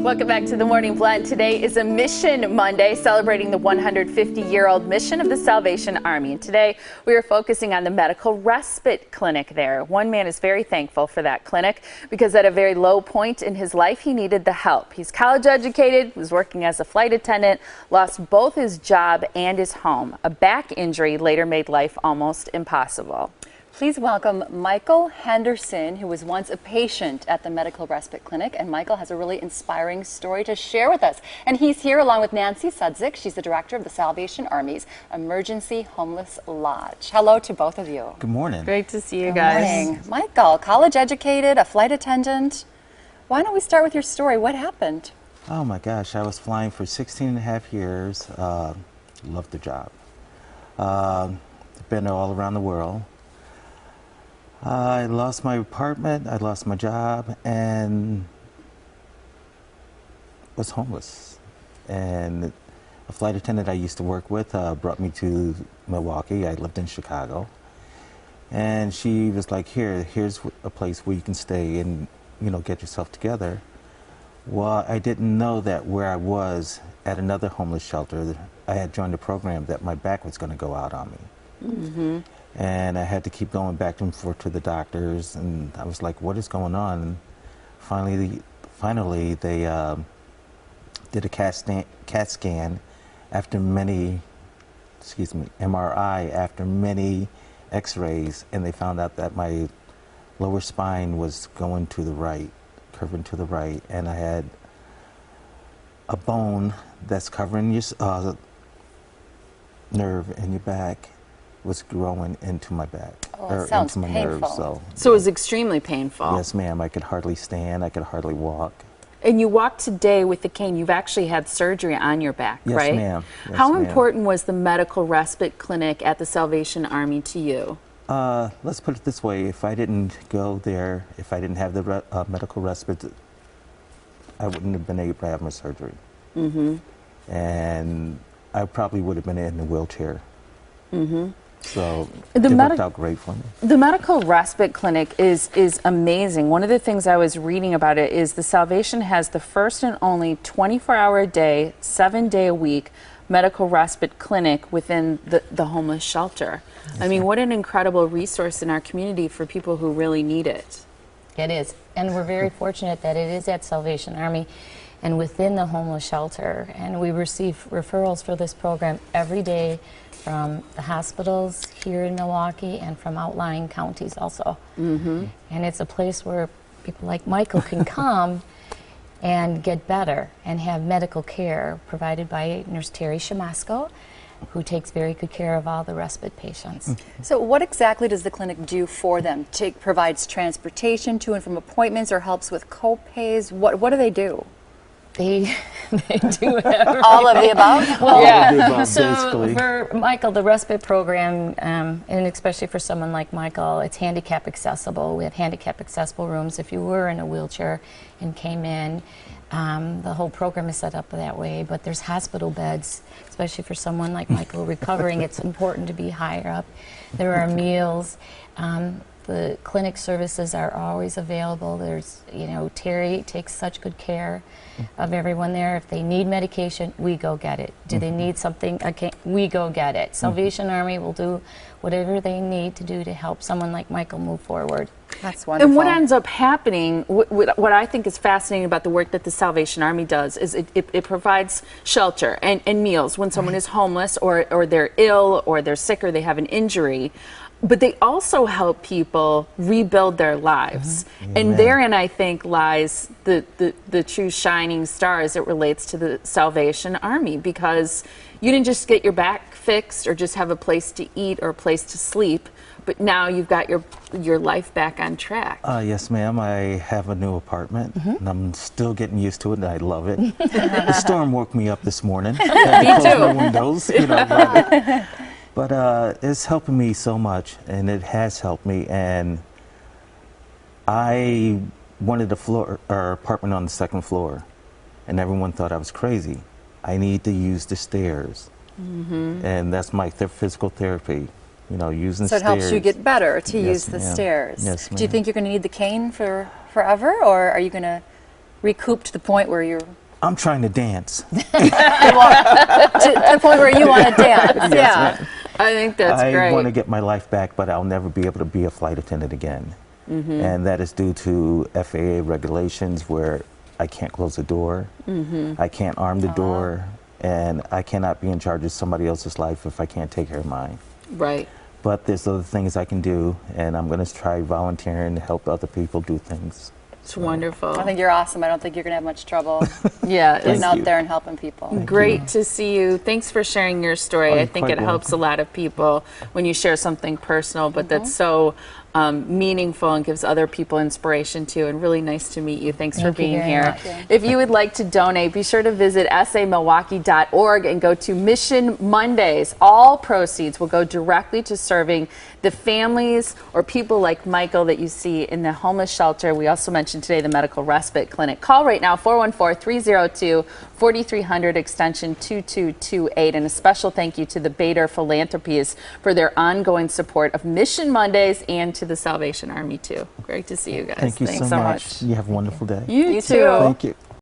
Welcome back to the Morning Blend. Today is a Mission Monday, celebrating the 150-year-old mission of the Salvation Army. And today we are focusing on the medical respite clinic there. One man is very thankful for that clinic because at a very low point in his life, he needed the help. He's college educated, was working as a flight attendant, lost both his job and his home. A back injury later made life almost impossible. Please welcome Michael Henderson, who was once a patient at the Medical Respite Clinic. And Michael has a really inspiring story to share with us. And he's here along with Nancy Sudzik. She's the director of the Salvation Army's Emergency Homeless Lodge. Hello to both of you. Good morning. Great to see you Good guys. morning. Michael, college educated, a flight attendant. Why don't we start with your story? What happened? Oh my gosh, I was flying for 16 and a half years. Loved the job. Been all around the world. I lost my apartment, I lost my job, and was homeless. And a flight attendant I used to work with brought me to Milwaukee. I lived in Chicago. And she was like, here's a place where you can stay and, get yourself together. Well, I didn't know that where I was at another homeless shelter, I had joined a program that my back was going to go out on me. Mm-hmm. And I had to keep going back and forth to the doctors, and I was like, what is going on? And finally they did a CAT scan after many, MRI after many x-rays, and they found out that my lower spine was going to the right, curving to the right, and I had a bone that's covering your nerve in your back was growing into my back, or sounds into my painful. nerves. So it was extremely painful. Yes, ma'am. I could hardly stand. I could hardly walk. And you walk today with the cane. You've actually had surgery on your back, Yes, right? ma'am. Yes, How ma'am. important was the medical respite clinic at the Salvation Army to you? Let's put it this way. If I didn't go there, if I didn't have the medical respite, I wouldn't have been able to have my surgery. Mm-hmm. And I probably would have been in a wheelchair. Mm-hmm. So it worked out great for me. The medical respite clinic is amazing. One of the things I was reading about it is the Salvation has the first and only 24-hour-a-day, 7-day-a-week medical respite clinic within the homeless shelter. Yes, I mean, what an incredible resource in our community for people who really need it. It is, and we're very fortunate that it is at Salvation Army and within the homeless shelter. And we receive referrals for this program every day from the hospitals here in Milwaukee and from outlying counties also. Mm-hmm. And it's a place where people like Michael can come and get better and have medical care provided by Nurse Terry Shamasco, who takes very good care of all the respite patients. So what exactly does the clinic do for them? Provides transportation to and from appointments or helps with co-pays? What do they do? They do everything. All of the above? Well, yeah. So Basically. for Michael, the respite program, and especially for someone like Michael, it's handicap accessible. We have handicap accessible rooms. If you were in a wheelchair and came in, the whole program is set up that way. But there's hospital beds, especially for someone like Michael recovering. It's important to be higher up. There are meals. The clinic services are always available. There's, Terry takes such good care of everyone there. If they need medication, we go get it. Do they need something? We go get it. Salvation Army will do whatever they need to do to help someone like Michael move forward. That's wonderful. And what ends up happening, what I think is fascinating about the work that the Salvation Army does is it provides shelter and meals when someone is homeless or they're ill or they're sick or they have an injury. But they also help people rebuild their lives. Mm-hmm. And therein, I think, lies the true shining star as it relates to the Salvation Army, because you didn't just get your back fixed or just have a place to eat or a place to sleep, but now you've got your life back on track. Yes, ma'am. I have a new apartment, and I'm still getting used to it, and I love it. The storm woke me up this morning. Me too. My windows, But it's helping me so much, and it has helped me. And I wanted a apartment on the second floor, and everyone thought I was crazy. I need to use the stairs, and that's my physical therapy. Using stairs. So it helps you get better to use the stairs. Yes, Do you think you're going to need the cane forever, or are you going to recouped to the point where you're I'm trying to dance. to the point where you want to dance. Yeah. I think that's I great. want to get my life back, but I'll never be able to be a flight attendant again. And that is due to FAA regulations where I can't close the door, I can't arm the door, and I cannot be in charge of somebody else's life if I can't take care of mine. Right. But there's other things I can do, and I'm going to try volunteering to help other people do things. It's wonderful. I think you're awesome. I don't think you're going to have much trouble Yeah, getting it's out you. there and helping people. great to see you. Thanks for sharing your story. Oh, I you're think quite it helps a welcome. lot of people when you share something personal, but that's so meaningful and gives other people inspiration too. And really nice to meet you. Thanks for Thank you being very here. much. If you would like to donate, be sure to visit samilwaukee.org and go to Mission Mondays. All proceeds will go directly to serving the families or people like Michael that you see in the homeless shelter. We also mentioned today the Medical Respite Clinic. Call right now, 414-302-4300, extension 2228. And a special thank you to the Bader Philanthropies for their ongoing support of Mission Mondays and to the Salvation Army too. Great to see you guys. Thank you Thanks so much. You have a wonderful day. You too. too. Thank you.